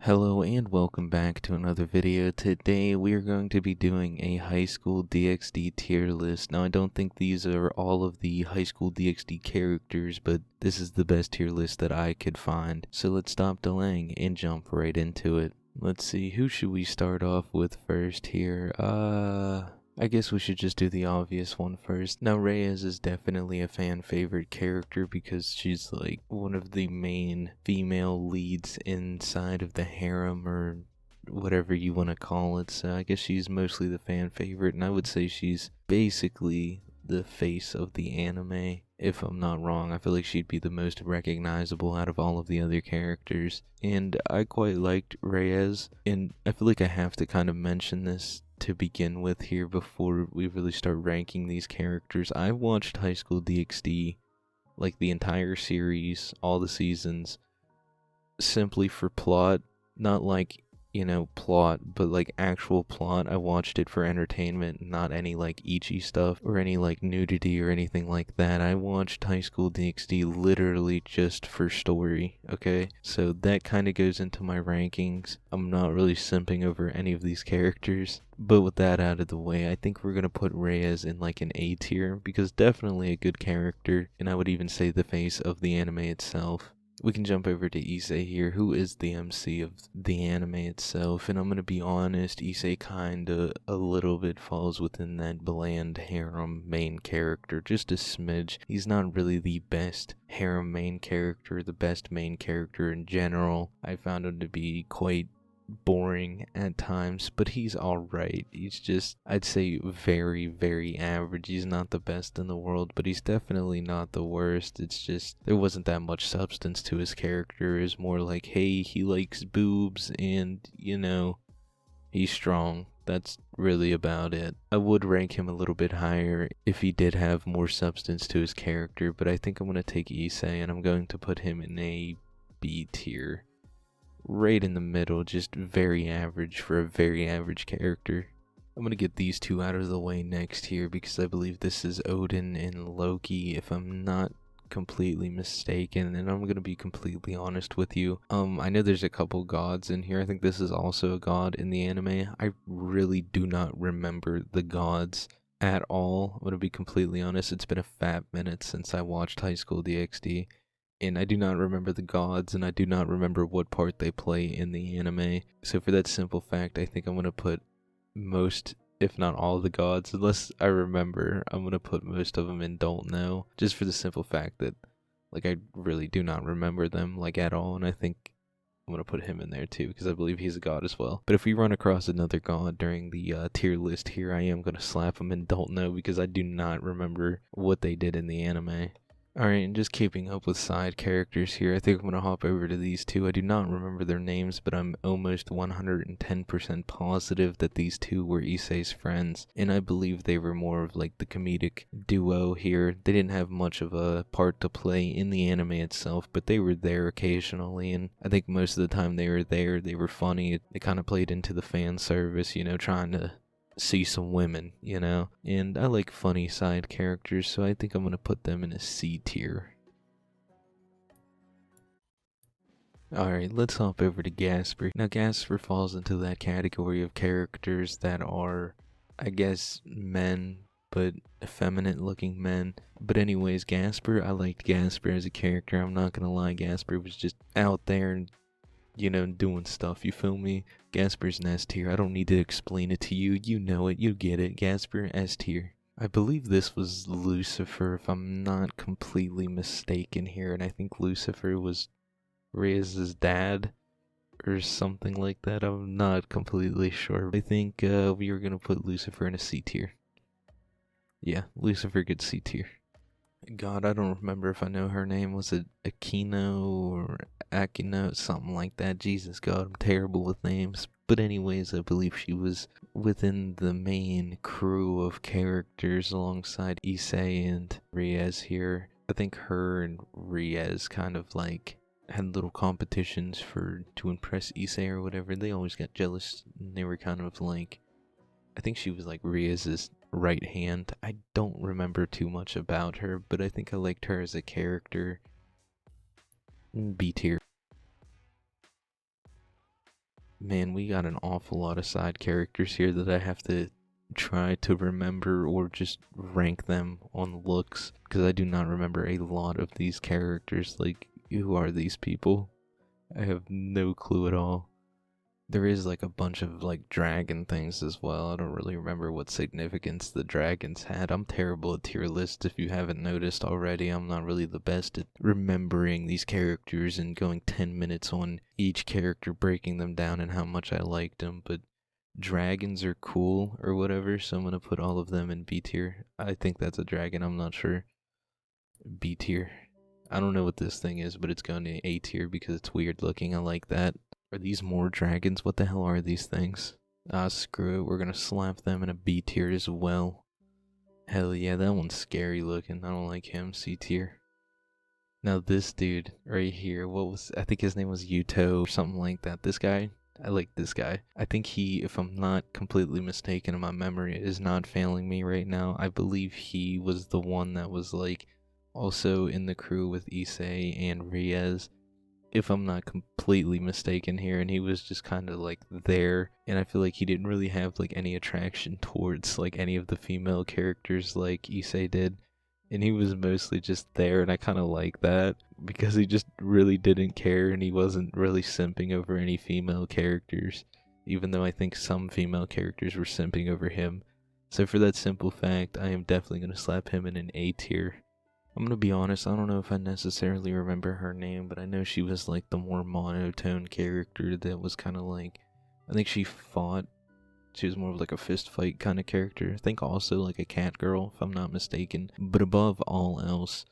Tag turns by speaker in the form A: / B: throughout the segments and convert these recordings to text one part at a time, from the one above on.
A: Hello and welcome back to another video. Today we are going to be doing a High School DxD tier list. Now I don't think these are all of the High School DxD characters, but this is the best tier list that I could find. So let's stop delaying and jump right into it. Let's see, who should we start off with first here? I guess we should just do the obvious one first. Now, Reyes is definitely a fan favorite character because she's like one of the main female leads inside of the harem or whatever you want to call it. So I guess she's mostly the fan favorite, and I would say she's basically the face of the anime. If I'm not wrong, I feel like she'd be the most recognizable out of all of the other characters. And I quite liked Reyes, and I feel like I have to kind of mention this to begin with here before we really start ranking these characters. I watched High School DxD, like the entire series, all the seasons, simply for plot, not like, plot, but like actual plot. I watched it for entertainment, not any like ecchi stuff or any like nudity or anything like that. I watched High School DxD literally just for story, okay? So that kind of goes into my rankings. I'm not really simping over any of these characters. But with that out of the way, I think we're going to put Reyes in like an A tier because definitely a good character, and I would even say the face of the anime itself. We can jump over to Issei here, who is the MC of the anime itself, and I'm gonna be honest, Issei kinda a little bit falls within that bland harem main character, just a smidge. He's not really the best harem main character, the best main character in general. I found him to be quite boring at times, but he's alright. He's just, I'd say, very, very average. He's not the best in the world, but he's definitely not the worst. It's just, there wasn't that much substance to his character. It's more like, hey, he likes boobs and, he's strong. That's really about it. I would rank him a little bit higher if he did have more substance to his character, but I think I'm going to take Issei and I'm going to put him in a B tier. Right in the middle, just very average for a very average character. I'm gonna get these two out of the way next here because I believe this is Odin and Loki, if I'm not completely mistaken, and I'm gonna be completely honest with you. I know there's a couple gods in here. I think this is also a god in the anime. I really do not remember the gods at all. I'm gonna be completely honest. It's been a fat minute since I watched High School DxD. And I do not remember the gods, and I do not remember what part they play in the anime. So for that simple fact, I think I'm going to put most, if not all, of the gods, unless I remember, I'm going to put most of them in Don't Know, just for the simple fact that, like, I really do not remember them, like, at all, and I think I'm going to put him in there, too, because I believe he's a god as well. But if we run across another god during the tier list here, I am going to slap him in Don't Know, because I do not remember what they did in the anime. Alright, and just keeping up with side characters here, I think I'm going to hop over to these two. I do not remember their names, but I'm almost 110% positive that these two were Issei's friends, and I believe they were more of like the comedic duo here. They didn't have much of a part to play in the anime itself, but they were there occasionally, and I think most of the time they were there, they were funny. It kind of played into the fan service, trying to see some women, and I like funny side characters, so I think I'm gonna put them in a C tier. Alright, let's hop over to Gasper. Now Gasper falls into that category of characters that are, I guess, men, but effeminate looking men. But anyways, Gasper, I liked Gasper as a character. I'm not gonna lie, Gasper was just out there and doing stuff, you feel me? Gasper's an S tier. I don't need to explain it to you. You know it. You get it. Gasper, S tier. I believe this was Lucifer, if I'm not completely mistaken here, and I think Lucifer was Reyes' dad or something like that. I'm not completely sure. I think we are gonna put Lucifer in a C tier. Yeah, Lucifer gets C tier. God, I don't remember if I know her name. Was it Akeno or Akeno? Something like that. Jesus God, I'm terrible with names. But anyways, I believe she was within the main crew of characters alongside Issei and Reyes here. I think her and Reyes kind of like had little competitions to impress Issei or whatever. They always got jealous, and they were kind of like, I think she was like Reyes' right hand. I don't remember too much about her, but I think I liked her as a character. B tier. Man, we got an awful lot of side characters here that I have to try to remember or just rank them on looks, because I do not remember a lot of these characters. Like, who are these people? I have no clue at all. There is like a bunch of like dragon things as well. I don't really remember what significance the dragons had. I'm terrible at tier lists if you haven't noticed already. I'm not really the best at remembering these characters and going 10 minutes on each character, breaking them down and how much I liked them. But dragons are cool or whatever, so I'm gonna put all of them in B tier. I think that's a dragon, I'm not sure. B tier. I don't know what this thing is, but it's going to A tier because it's weird looking. I like that. Are these more dragons? What the hell are these things? Ah, screw it. We're gonna slap them in a B tier as well. Hell yeah, that one's scary looking. I don't like him. C tier. Now this dude right here, I think his name was Yuto or something like that. This guy, I like this guy. I think he, if I'm not completely mistaken and my memory is not failing me right now, I believe he was the one that was like also in the crew with Issei and Rias, if I'm not completely mistaken here, and he was just kind of like there, and I feel like he didn't really have like any attraction towards like any of the female characters like Issei did, and he was mostly just there, and I kind of like that because he just really didn't care, and he wasn't really simping over any female characters, even though I think some female characters were simping over him. So for that simple fact, I am definitely going to slap him in an A tier. I'm gonna be honest, I don't know if I necessarily remember her name, but I know she was like the more monotone character that was kind of like, I think she was more of like a fist fight kind of character. I think also like a cat girl, if I'm not mistaken. But above all else,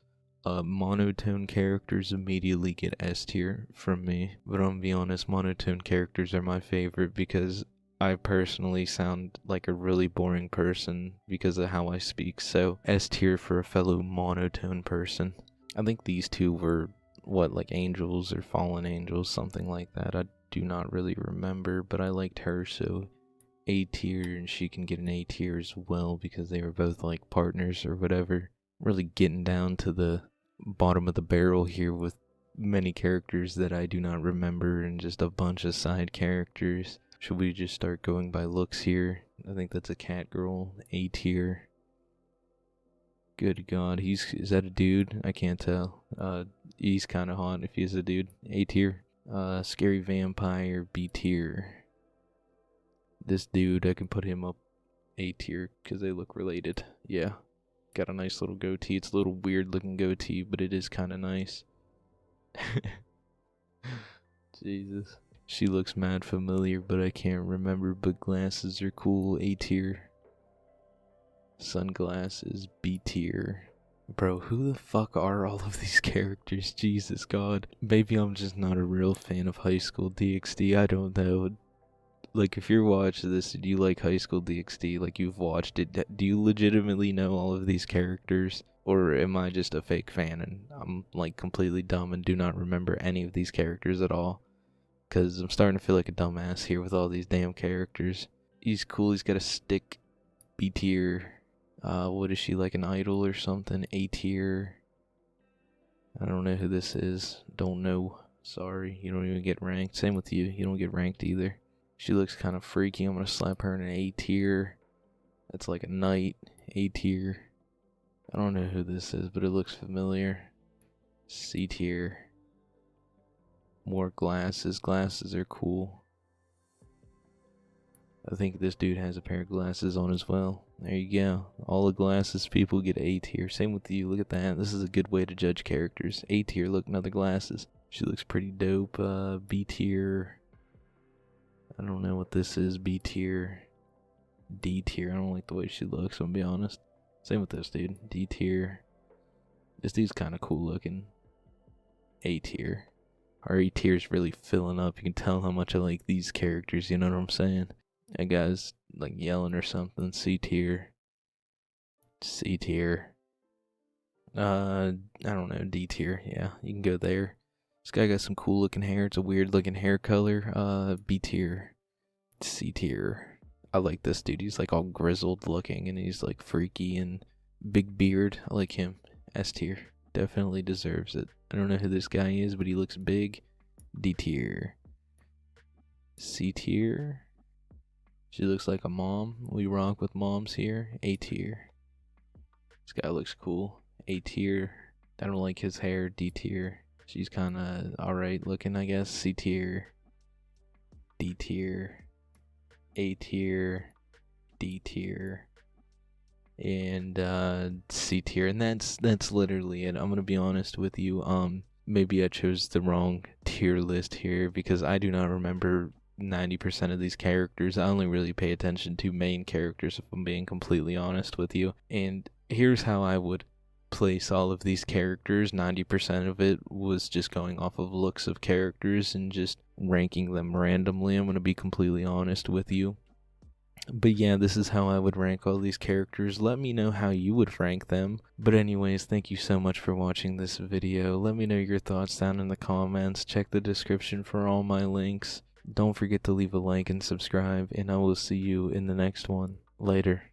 A: monotone characters immediately get S tier from me. But I'm gonna be honest, monotone characters are my favorite because I personally sound like a really boring person because of how I speak, so S tier for a fellow monotone person. I think these two were, like angels or fallen angels, something like that. I do not really remember, but I liked her, so A tier, and she can get an A tier as well because they were both like partners or whatever. Really getting down to the bottom of the barrel here with many characters that I do not remember and just a bunch of side characters. Should we just start going by looks here? I think that's a cat girl, A tier. Good God, is that a dude? I can't tell. He's kind of hot if he's a dude. A tier. Scary vampire, B tier. This dude, I can put him up A tier because they look related. Yeah, got a nice little goatee. It's a little weird looking goatee, but it is kind of nice. Jesus. She looks mad familiar, but I can't remember. But glasses are cool. A tier. Sunglasses. B tier. Bro, who the fuck are all of these characters? Jesus God. Maybe I'm just not a real fan of High School DxD. I don't know. Like, if you're watching this and you like High School DxD, like you've watched it, do you legitimately know all of these characters? Or am I just a fake fan and I'm like completely dumb and do not remember any of these characters at all? Because I'm starting to feel like a dumbass here with all these damn characters. He's cool, he's got a stick. B tier. What is she, like an idol or something? A tier. I don't know who this is. Don't know. Sorry, you don't even get ranked. Same with you, you don't get ranked either. She looks kind of freaky. I'm gonna slap her in an A tier. That's like a knight. A tier. I don't know who this is, but it looks familiar. C tier. More glasses. Glasses are cool. I think this dude has a pair of glasses on as well. There you go. All the glasses people get A tier. Same with you. Look at that. This is a good way to judge characters. A tier. Look, another glasses. She looks pretty dope. B tier. I don't know what this is. B tier. D tier. I don't like the way she looks, I'm gonna be honest. Same with this dude. D tier. This dude's kind of cool looking. A tier. Our A tier is really filling up. You can tell how much I like these characters, you know what I'm saying? That guy's like yelling or something. C tier. C tier. I don't know. D tier. Yeah, you can go there. This guy got some cool looking hair. It's a weird looking hair color. B tier. C tier. I like this dude. He's like all grizzled looking and he's like freaky and big beard. I like him. S tier. Definitely deserves it. I don't know who this guy is, but he looks big. D tier. C tier. She looks like a mom. We rock with moms here. A tier. This guy looks cool. A tier. I don't like his hair. D tier. She's kind of alright looking, I guess. C tier. D tier. A tier. D tier. And C tier. And that's literally it. I'm gonna be honest with you. Maybe I chose the wrong tier list here because I do not remember 90% of these characters. I only really pay attention to main characters, if I'm being completely honest with you. And here's how I would place all of these characters. 90% of it was just going off of looks of characters and just ranking them randomly. I'm going to be completely honest with you. But yeah, this is how I would rank all these characters. Let me know how you would rank them. But anyways, thank you so much for watching this video. Let me know your thoughts down in the comments. Check the description for all my links. Don't forget to leave a like and subscribe, and I will see you in the next one. Later.